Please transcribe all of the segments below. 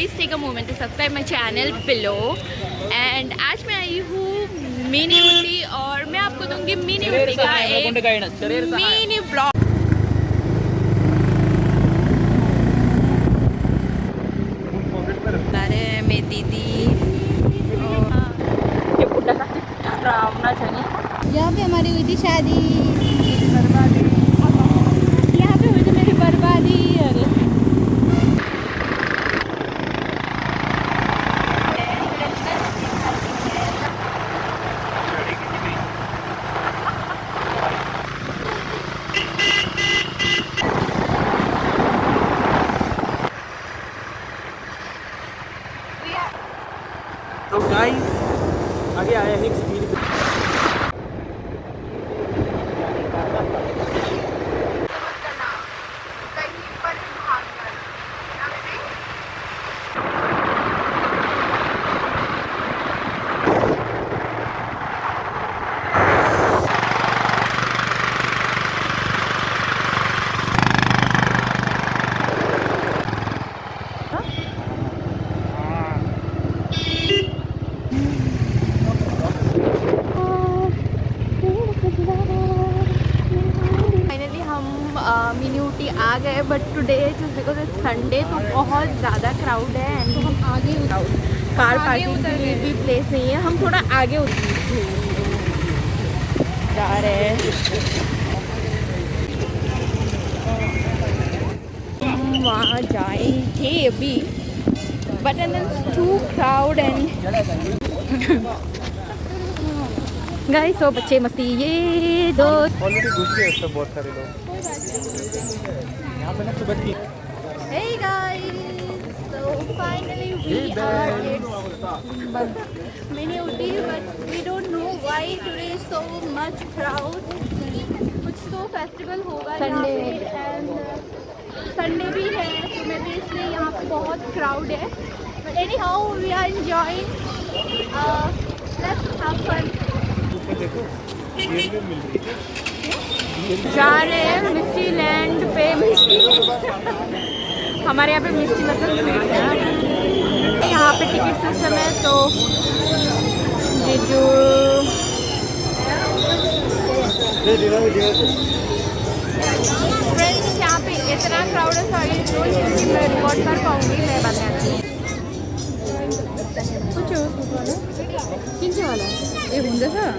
Please take a moment to subscribe my channel below. And आज मैं आई हूँ mini Ooty और मैं आपको दूंगी मिनी ऊटी का एक मिनी ब्लॉग। मेरी दीदी यहाँ पे हमारी हुई थी शादी, यहाँ पे हुई थी मेरी बर्बादी। अरे तो गाइस आगे आया है स्पीड मिनी ऊटी आ गए, but today just because it's Sunday तो बहुत ज़्यादा क्राउड है एंड तो हम आगे कार पार्किंग के लिए भी प्लेस नहीं है, हम थोड़ा आगे जा रहे हैं। हम वहाँ जाएंगे अभी, but and it's too crowd and guys so बच्चे मस्ती ये दो ऑलरेडी घुस गए सब बहुत सारे लोग यहाँ पे ना सुबह की। Hey guys, so finally we are at Mini Ooty, but we don't know why today is so much crowd. कुछ तो फेस्टिवल होगा संडे एंड संडे भी है तो मैं भी इसलिए यहाँ पे बहुत क्राउड है, but anyhow we are enjoying. Let's have fun. देखो ये भी मिल रही है। जा रहे हैं मिस्टी लैंड पे। मिस्टी हमारे यहाँ पे मिस्टी मतलब स्वीट है। यहाँ पे टिकट सिस्टम है तो ये जो फ्रेंड्स यहाँ पे इतना क्राउड है, सारी रोज मैं रिकॉर्ड कर पाऊँगी मैं बताऊँगी। कुछ वाला किंचे वाला ये होंगे सर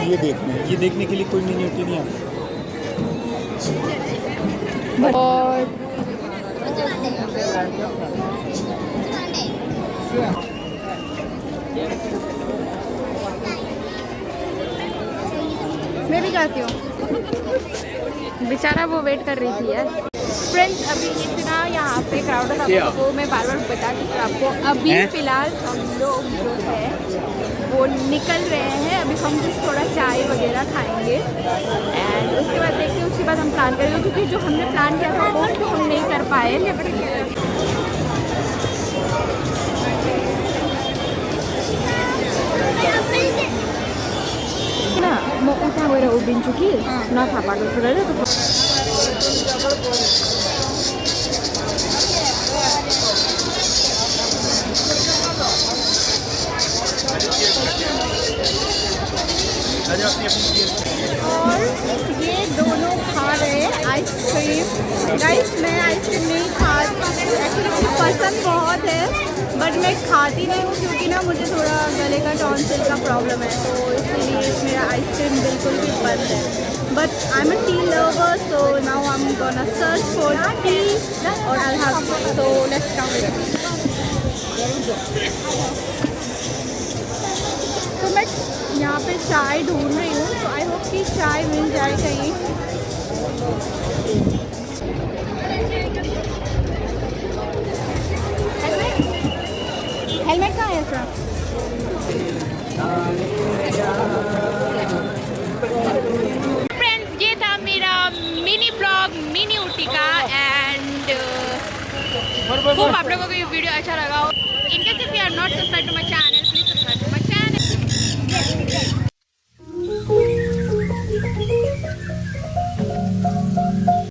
ये देखने के लिए कोई मिनी ऊटी नहीं आता। और मैं भी जाती हूँ, बेचारा वो वेट कर रही थी यार। फ्रेंड्स अभी इतना यहाँ पे क्राउड है तो मैं बार बार बता चुकी हूँ आपको। अभी फ़िलहाल हम लोग जो है वो निकल रहे हैं, अभी हम कुछ थोड़ा चाय वगैरह खाएंगे एंड उसके बाद देखते हैं, उसके बाद हम प्लान करेंगे क्योंकि जो हमने प्लान किया था वो तो हम नहीं कर पाए। ना mau utang gue ubin cuki na apa tuh sudah tuh और ये दोनों खा रहे हैं आइसक्रीम। गाइस मैं आइसक्रीम नहीं खाती, एक्चुअली मुझे पसंद बहुत है बट मैं खाती नहीं हूँ क्योंकि ना मुझे थोड़ा गले का टॉन्सिल का प्रॉब्लम है, तो इसलिए मेरा आइसक्रीम बिल्कुल भी बंद है। But I am a tea lover so now I am gonna search for T और I have, so let's come. तो मैं यहाँ पे चाय ढूंढ रही हूँ, तो आई होप कि चाय मिल जाए कहीं। हेलमेट कहाँ है सर? फ्रेंड्स ये था मेरा मिनी ब्लॉग होप आप लोगों को ये वीडियो अच्छा लगा हो। In case if you are not subscribe to my channel